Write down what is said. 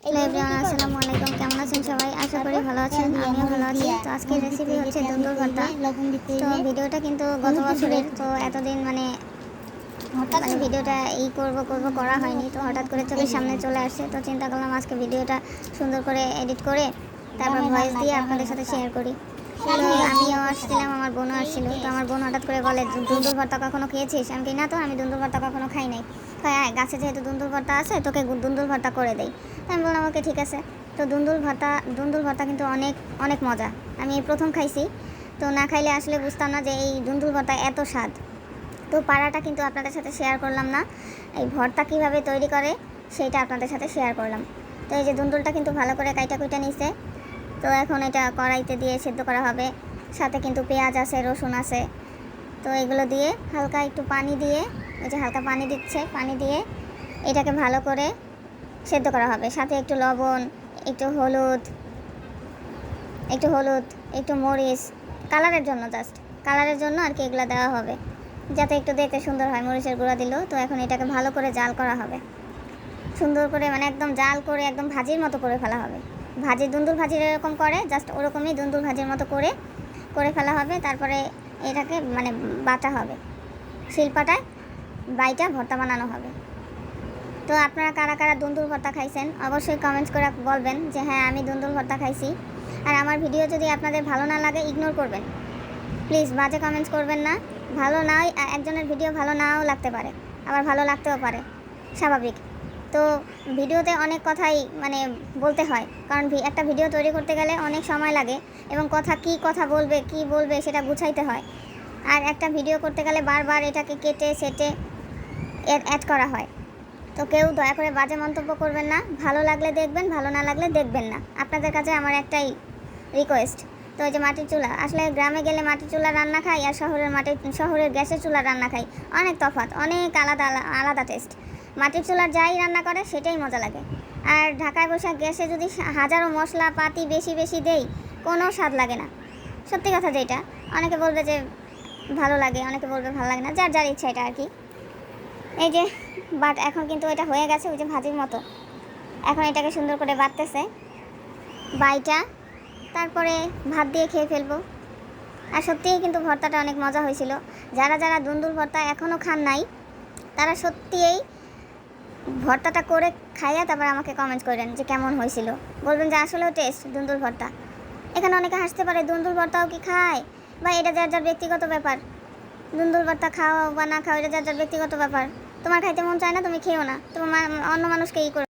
Hello everyone, আসসালামু আলাইকুম। কেমন আছেন সবাই? আশা করি ভালো আছেন। আমিও ভালো আছি। তো আজকের রেসিপি হচ্ছে দুন্দুল ভর্তা। তো ভিডিওটা কিন্তু গত বছরের, তো এতদিন মানে ভিডিওটা করা হয়নি। তো হঠাৎ করে চোখের সামনে চলে আসছে, তো চিন্তা করলাম আজকে ভিডিওটা সুন্দর করে এডিট করে তারপর ভয়েস দিয়ে আপনাদের সাথে শেয়ার করি। তো আমিও আসছিলাম, আমার বোনও আসছিল। তো আমার বোন হঠাৎ করে বলে, দুন্দুল ভর্তা কখনো খেয়েছিস? আমি কি না, তো আমি দুন্দুল ভর্তা কখনো খাই নাই। হ্যাঁ, গাছে যেহেতু দুন্দুল ভর্তা আছে, তোকে দুন্দুল ভর্তা করে দেই। তো আমি বললাম ওকে, ঠিক আছে। তো দুন্দুল ভর্তা কিন্তু অনেক অনেক মজা। আমি এই প্রথম খাইছি। তো না খাইলে আসলে বুঝতাম না যে এই দুন্দুল ভর্তা এত স্বাদ। তো পাড়াটা কিন্তু আপনাদের সাথে শেয়ার করলাম না, এই ভর্তা কীভাবে তৈরি করে সেইটা আপনাদের সাথে শেয়ার করলাম। তো এই যে দুন্দুলটা কিন্তু ভালো করে কাইটা কুইটা নিছে। তো এখন এটা কড়াইতে দিয়ে সেদ্ধ করা হবে। সাথে কিন্তু পেঁয়াজ আছে, রসুন আছে। তো এগুলো দিয়ে হালকা একটু পানি দিয়ে, এই যে হালকা পানি দিচ্ছে, পানি দিয়ে এটাকে ভালো করে সেদ্ধ করা হবে। সাথে একটু লবণ, একটু হলুদ, একটু মরিচ, কালারের জন্য, জাস্ট কালারের জন্য আর কি এগুলো দেওয়া হবে, যাতে একটু দেখতে সুন্দর হয়। মরিচের গুঁড়া দিল। তো এখন এটাকে ভালো করে জাল করা হবে, সুন্দর করে, মানে একদম জাল করে একদম ভাজির মতো করে ফেলা হবে। দুন্দুল ভাজির এরকম করে, জাস্ট ওরকমই দুন্দুল ভাজির মতো করে ফেলা হবে। তারপরে এটাকে মানে বাটা হবে, শিলপাটায় বাইটা ভর্তা বানানো হবে। তো আপনারা কারা কারা দুন্দুল ভর্তা খাইছেন অবশ্যই কমেন্টস করে বলবেন যে হ্যাঁ, আমি দুন্দুল ভর্তা খাইছি। আর আমার ভিডিও যদি আপনাদের ভালো না লাগে ইগনোর করবেন প্লিজ, বাজে কমেন্টস করবেন না। ভালো নাই, একজনের ভিডিও ভালো নাও লাগতে পারে, আবার ভালো লাগতেও পারে, স্বাভাবিক। তো ভিডিওতে অনেক কথাই মানে বলতে হয়, কারণ একটা ভিডিও তৈরি করতে গেলে অনেক সময় লাগে এবং কথা বলবে সেটা গুছাইতে হয়। আর একটা ভিডিও করতে গেলে বারবার এটাকে কেটে সেটে অ্যাড করা হয়। তো কেউ দয়া করে বাজে মন্তব্য করবেন না। ভালো লাগলে দেখবেন, ভালো না লাগলে দেখবেন না। আপনাদের কাছে আমার একটাই রিকোয়েস্ট। তো ওই যে মাটির চুলা, আসলে গ্রামে গেলে মাটির চুলা রান্না খাই আর শহরের গ্যাসের চুলা রান্না খাই, অনেক তফাৎ, অনেক আলাদা আলাদা টেস্ট। মাটির চুলার যাই রান্না করে সেটাই মজা লাগে। আর ঢাকায় বসে গ্যাসে যদি হাজারো মশলা পাতি বেশি দেই, কোনো স্বাদ লাগে না। সত্যি কথা যেটা, অনেকে বলবে যে ভালো লাগে, অনেকে বলবে ভালো লাগে না, যার যার ইচ্ছা এটা আর কি। এই যে এখন কিন্তু এটা হয়ে গেছে ওই যে ভাজির মতো। এখন এটাকে সুন্দর করে বাটতেছে, বাইটা তারপরে ভাত দিয়ে খেয়ে ফেলবো। আর সত্যিই কিন্তু ভর্তাটা অনেক মজা হয়েছিল। যারা যারা দুন্দুল ভর্তা এখনও খান নাই, তারা সত্যিই ভর্তাটা করে খাইয়া তারপর আমাকে কমেন্ট করেন যে কেমন হয়েছিল। বলবেন যে আসলেও টেস্ট দুন্দুল ভর্তা। এখানে অনেকে হাসতে পারে, দুন্দুল ভর্তাও কি খায়? বা এটা যার যার ব্যক্তিগত ব্যাপার। দুন্দুল ভর্তা খাও বা না খাও, এটা যার যার ব্যক্তিগত ব্যাপার। তোমার খাইতে মন চায় না, তুমি খেও না, তোমার অন্য মানুষকে করে